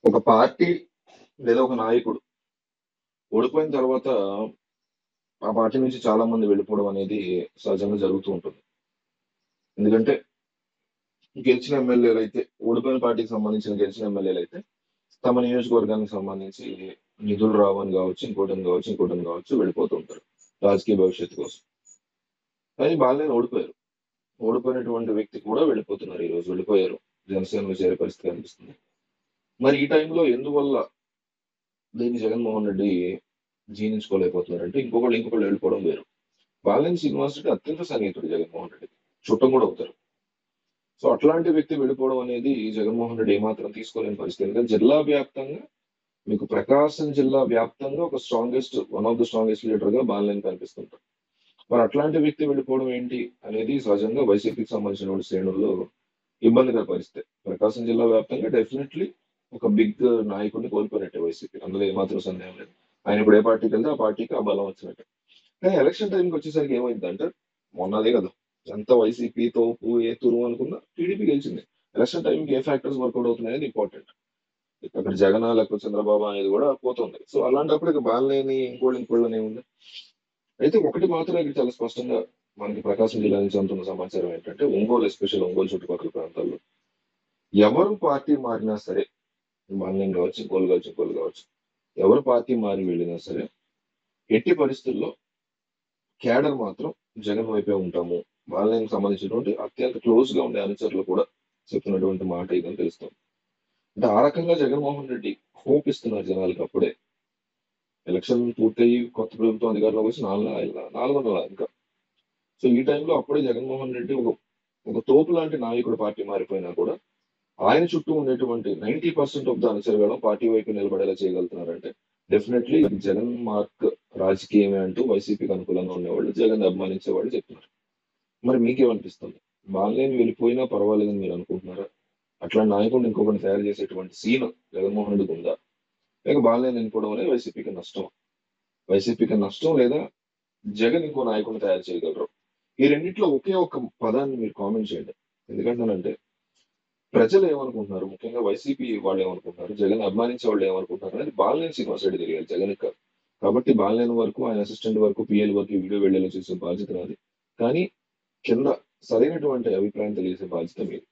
ఒక పార్టీ లేదా ఒక నాయకుడు ఓడిపోయిన తర్వాత ఆ పార్టీ నుంచి చాలా మంది వెళ్ళిపోవడం అనేది సహజంగా జరుగుతూ ఉంటుంది. ఎందుకంటే గెలిచిన ఎమ్మెల్యేలైతే ఓడిపోయిన పార్టీకి సంబంధించిన గెలిచిన ఎమ్మెల్యేలైతే తమ నియోజకవర్గానికి సంబంధించి నిధులు రావని కావచ్చు, ఇంకోటని కావచ్చు వెళ్ళిపోతూ ఉంటారు రాజకీయ భవిష్యత్తు కోసం. కానీ బాలినేని ఓడిపోయారు. ఓడిపోయినటువంటి వ్యక్తి కూడా వెళ్ళిపోతున్నారు. ఈ రోజు వెళ్ళిపోయారు. జనసేనలో చేరే పరిస్థితి కనిపిస్తుంది. మరి ఈ టైంలో ఎందువల్ల దీన్ని జగన్మోహన్ రెడ్డి జీర్ణించుకోలేకపోతున్నారంటే ఇంకొకళ్ళు వెళ్ళిపోవడం వేరు. బాలినేని శ్రీనివాస్ రెడ్డి అత్యంత సన్నిహితుడు జగన్మోహన్ రెడ్డి, చుట్టం కూడా అవుతారు. సో అట్లాంటి వ్యక్తి వెళ్ళిపోవడం అనేది జగన్మోహన్ రెడ్డి ఏమాత్రం తీసుకోలేని పరిస్థితి. ఎందుకంటే జిల్లా వ్యాప్తంగా మీకు ప్రకాశం జిల్లా వ్యాప్తంగా ఒక one of the strongest leader గా బాలినేని కనిపిస్తుంటారు. మరి అట్లాంటి వ్యక్తి వెళ్ళిపోవడం ఏంటి అనేది సహజంగా వైసీపీకి సంబంధించిన శ్రేణుల్లో ఇబ్బందికర పరిస్థితి. ప్రకాశం జిల్లా వ్యాప్తంగా డెఫినెట్లీ ఒక బిగ్ నాయకుడిని కోల్పోయినట్టే వైసీపీ, అందులో ఏమాత్రం సందేహం లేదు. ఆయన ఇప్పుడు ఏ పార్టీకి వెళ్తే ఆ పార్టీకి ఆ బలం వచ్చినట్టే. కానీ ఎలక్షన్ టైంకి వచ్చేసరికి ఏమైందంటే మొన్నదే కదా, ఎంత వైసీపీ తోపు ఏ తురుము అనుకున్నా టీడీపీ గెలిచింది. ఎలక్షన్ టైంకి ఏ ఫ్యాక్టర్స్ వర్కౌట్ అవుతున్నాయి అనేది ఇంపార్టెంట్. అక్కడ జగన్ లేకపోతే చంద్రబాబు అనేది కూడా పోతుంది. సో అలాంటప్పుడు ఇక బాలినేని ఇంకోళ్ళు ఏముంది. అయితే ఒకటి మాత్రం ఇక్కడ చాలా స్పష్టంగా మనకి ప్రకాశం జిల్లా నుంచి అందుతున్న సమాచారం ఏంటంటే ఒంగోలు, ఎస్పెషల్ ఒంగోలు చుట్టుపక్కల ప్రాంతాల్లో ఎవరు పార్టీ మారినా సరే, బాలినేని కావచ్చు, ఇంకోళ్ళు కావచ్చు, ఎవరు పార్టీ మారి వెళ్ళినా సరే ఎట్టి పరిస్థితుల్లో కేడర్ మాత్రం జగన్ వైపే ఉంటాము. బాలినేనికి సంబంధించినటువంటి అత్యంత క్లోజ్ గా ఉండే అనుచరులు కూడా చెప్తున్నటువంటి మాట ఇదని తెలుస్తుంది. అంటే ఆ రకంగా జగన్మోహన్ రెడ్డి హోప్ ఇస్తున్నారు జనాలకి అప్పుడే. ఎలక్షన్ పూర్తయి కొత్త ప్రభుత్వం అధికారంలోకి వచ్చి 4 నెలలు ఇంకా. సో ఈ టైంలో అప్పుడే జగన్మోహన్ రెడ్డి ఒక తోపు లాంటి నాయకుడు పార్టీ మారిపోయినా కూడా ఆయన చుట్టూ ఉండేటువంటి 90% ఆఫ్ ద అనుచరులు పార్టీ వైపు నిలబడేలా చేయగలుగుతున్నారంటే డెఫినెట్లీ జగన్ మార్క్ రాజకీయమే అంటూ వైసీపీకి అనుకూలంగా ఉండేవాళ్ళు, జగన్ అభిమానించే వాళ్ళు చెప్తున్నారు. మరి మీకేమనిపిస్తుంది? బాలినేని వెళ్ళిపోయినా పర్వాలేదని మీరు అనుకుంటున్నారా? అట్లాంటి నాయకుడిని ఇంకొకరిని తయారు చేసేటువంటి సీన్ జగన్మోహన్ రెడ్డికి ఉందా? లేక బాలినేని వెళ్ళిపోవడం అనేది వైసీపీకి నష్టం లేదా జగన్ ఇంకో నాయకుడిని తయారు చేయగలరు? ఈ రెండిట్లో ఒకే ఒక పదాన్ని మీరు కామెంట్ చేయండి. ఎందుకంటానంటే ప్రజలు ఏమనుకుంటున్నారు, ముఖ్యంగా వైసీపీ వాళ్ళు ఏమనుకుంటున్నారు, జగన్ అభిమానించే వాళ్ళు ఏమనుకుంటున్నారు అనేది బాలినేని శ్రీనివాస్ రెడ్డి తెలియాలి, జగన్ కాదు. కాబట్టి బాలినేని వరకు, ఆయన అసిస్టెంట్ వరకు, పిఎల్ వరకు ఈ వీడియో వెళ్ళేలా చేసే బాధ్యత నాది. కానీ కింద సరైనటువంటి అభిప్రాయం తెలియజేసే బాధ్యత మీది.